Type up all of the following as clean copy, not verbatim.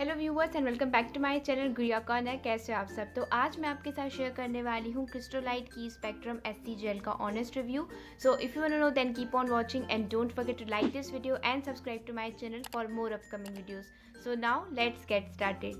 Hello viewers and welcome back to my channel Gudiya corner. कैसे हो आप सब। तो आज मैं आपके साथ शेयर करने वाली हूँ क्रिस्टोलाइट की स्पेक्ट्रम एससी जेल का honest review. So if you want to know then keep on watching and don't forget to like this video and subscribe to my channel for more upcoming videos. So now let's get started.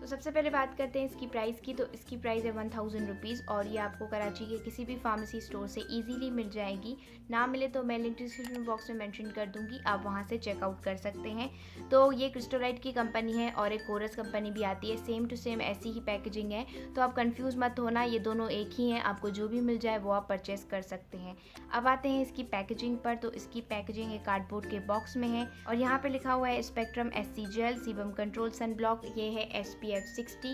सबसे पहले बात करते हैं इसकी price की। तो इसकी price है 1000 रुपीज़ और ये आपको कराची के किसी भी फार्मेसी स्टोर से इजीली मिल जाएगी। ना मिले तो मैं लिंक डिस्क्रिप्शन बॉक्स में मेंशन कर दूंगी, आप वहां से चेकआउट कर सकते हैं। तो ये क्रिस्टोलाइट की कंपनी है और एक कोरस कंपनी भी आती है, सेम टू सेम ऐसी ही पैकेजिंग है। तो आप कंफ्यूज मत होना, ये दोनों एक ही हैं, आपको जो भी मिल जाए वो आप परचेस कर सकते हैं। अब आते हैं इसकी पैकेजिंग पर। तो इसकी पैकेजिंग एक कार्डबोर्ड के बॉक्स में है और यहाँ पे लिखा हुआ है spectrum SC gel sebum control sun block. ये है SPF 60,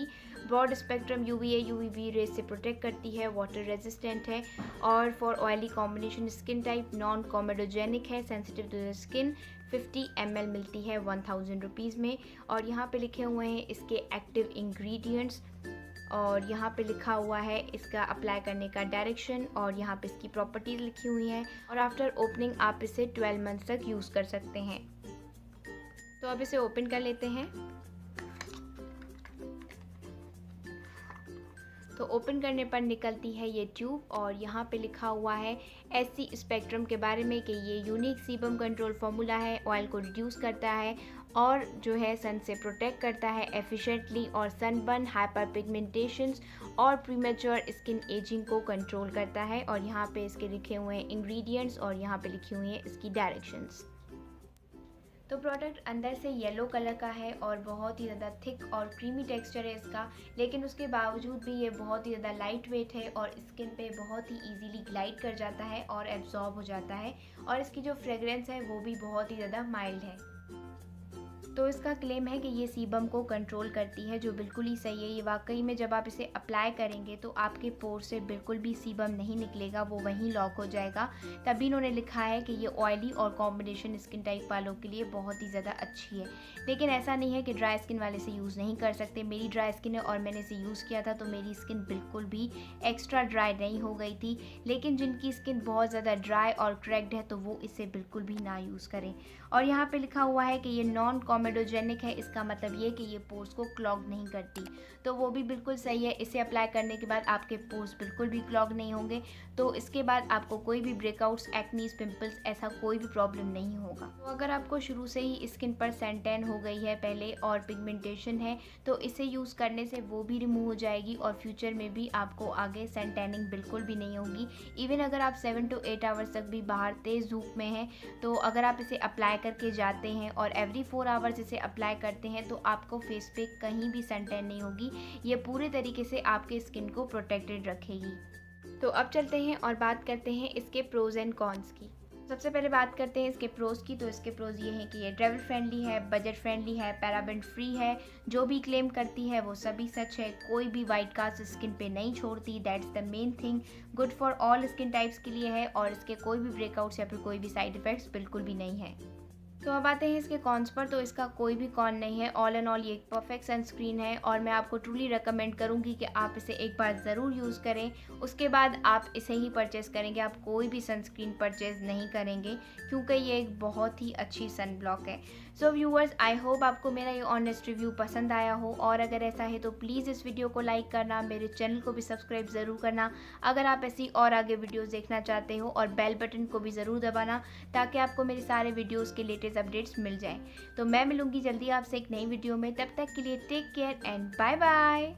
broad spectrum UVA UVB rays से प्रोटेक्ट करती है, वाटर रेजिस्टेंट है और for oily combination skin type, non comedogenic है, sensitive to the skin. 50 ml मिलती है 1000 रुपीज़ में। और यहाँ पे लिखे हुए हैं इसके एक्टिव इंग्रेडिएंट्स और यहाँ पे लिखा हुआ है इसका अप्लाई करने का डायरेक्शन और यहाँ पे इसकी प्रॉपर्टीज लिखी हुई हैं। और आफ्टर ओपनिंग आप इसे 12 मंथ्स तक यूज़ कर सकते हैं। तो अब इसे ओपन कर लेते हैं। तो ओपन करने पर निकलती है ये ट्यूब और यहाँ पे लिखा हुआ है एससी स्पेक्ट्रम के बारे में कि ये यूनिक सीबम कंट्रोल फार्मूला है, ऑयल को रिड्यूस करता है और जो है सन से प्रोटेक्ट करता है एफिशिएंटली और सनबर्न, हाइपर पिगमेंटेशंस और प्रीमेच्योर स्किन एजिंग को कंट्रोल करता है। और यहाँ पे इसके लिखे हुए हैं इंग्रेडिएंट्स और यहाँ पे लिखी हुई हैं इसकी डायरेक्शंस। तो प्रोडक्ट अंदर से येलो कलर का है और बहुत ही ज़्यादा थिक और क्रीमी टेक्सचर है इसका, लेकिन उसके बावजूद भी ये बहुत ही ज़्यादा लाइट वेट है और स्किन पे बहुत ही इजीली ग्लाइड कर जाता है और एब्जॉर्ब हो जाता है। और इसकी जो फ्रेग्रेंस है वो भी बहुत ही ज़्यादा माइल्ड है। तो इसका क्लेम है कि ये सीबम को कंट्रोल करती है, जो बिल्कुल ही सही है। ये वाकई में जब आप इसे अप्लाई करेंगे तो आपके पोर से बिल्कुल भी सीबम नहीं निकलेगा, वो वहीं लॉक हो जाएगा। तभी इन्होंने लिखा है कि ये ऑयली और कॉम्बिनेशन स्किन टाइप वालों के लिए बहुत ही ज़्यादा अच्छी है। लेकिन ऐसा नहीं है कि ड्राई स्किन वाले से यूज़ नहीं कर सकते। मेरी ड्राई स्किन है और मैंने इसे यूज़ किया था तो मेरी स्किन बिल्कुल भी एक्स्ट्रा ड्राई नहीं हो गई थी। लेकिन जिनकी स्किन बहुत ज़्यादा ड्राई और क्रैक्ड है तो वो इसे बिल्कुल भी ना यूज़ करें। और यहाँ पे लिखा हुआ है कि ये नॉन कॉमेडोजेनिक है, इसका मतलब ये कि ये पोर्स को क्लॉग नहीं करती, तो वो भी बिल्कुल सही है। इसे अप्लाई करने के बाद आपके पोर्स बिल्कुल भी क्लॉग नहीं होंगे। तो इसके बाद आपको कोई भी ब्रेकआउट्स, एक्नीज, पिंपल्स ऐसा कोई भी प्रॉब्लम नहीं होगा। तो अगर आपको शुरू से ही स्किन पर सन टैन हो गई है पहले और पिगमेंटेशन है तो इसे यूज़ करने से वो भी रिमूव हो जाएगी और फ्यूचर में भी आपको आगे सन टैनिंग बिल्कुल भी नहीं होगी। इवन अगर आप 7 to 8 आवर्स तक भी बाहर तेज़ धूप में हैं तो अगर आप इसे अप्लाई करके जाते हैं और एवरी 4 आवर्स इसे अप्लाई करते हैं तो आपको फेस पे कहीं भी सन टैन नहीं होगी। ये पूरे तरीके से आपके स्किन को प्रोटेक्टेड रखेगी। तो अब चलते हैं और बात करते हैं इसके प्रोज एंड कॉन्स की। सबसे पहले बात करते हैं इसके प्रोज की। तो इसके प्रोज ये हैं कि ये ट्रैवल फ्रेंडली है, बजट फ्रेंडली है, पैराबेन फ्री है। जो भी क्लेम करती है वो सभी सच है, कोई भी वाइट कास्ट स्किन पे नहीं छोड़ती, that's the main thing. Good for all skin types के लिए है और इसके कोई भी ब्रेकआउट्स या फिर कोई भी साइड इफेक्ट्स बिल्कुल भी नहीं है। तो अब आते हैं इसके कॉन्स पर। तो इसका कोई भी कॉन नहीं है। ऑल एंड ऑल ये एक परफेक्ट सनस्क्रीन है और मैं आपको ट्रूली रेकमेंड करूंगी कि आप इसे एक बार ज़रूर यूज़ करें, उसके बाद आप इसे ही परचेज़ करेंगे, आप कोई भी सनस्क्रीन परचेज़ नहीं करेंगे क्योंकि ये एक बहुत ही अच्छी सन ब्लॉक है। सो व्यूअर्स, आई होप आपको मेरा ये ऑनेस्ट रिव्यू पसंद आया हो और अगर ऐसा है तो प्लीज़ इस वीडियो को लाइक करना, मेरे चैनल को भी सब्सक्राइब ज़रूर करना अगर आप ऐसी और आगे वीडियोज़ देखना चाहते हो, और बेल बटन को भी ज़रूर दबाना ताकि आपको मेरे सारे वीडियोज़ के लेटेस्ट अपडेट्स मिल जाएं। तो मैं मिलूंगी जल्दी आपसे एक नई वीडियो में, तब तक के लिए take care and bye bye.